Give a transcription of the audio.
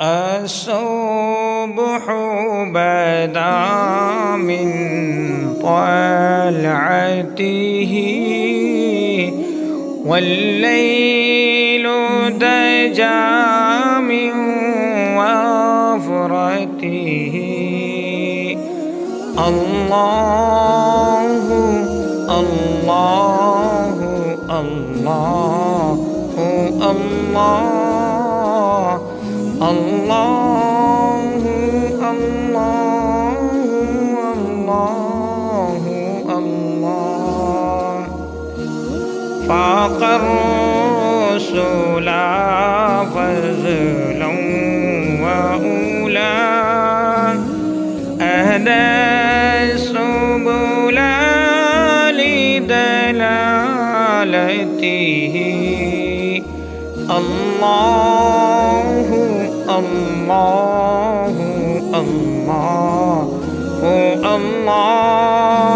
الصبح بدا من طلعته والليل دجى من وفرته. الله الله الله الله الله الله الله الله. فاق الرسل فضلا وأولى أهدى السبل لدلالته. الله الله الله الله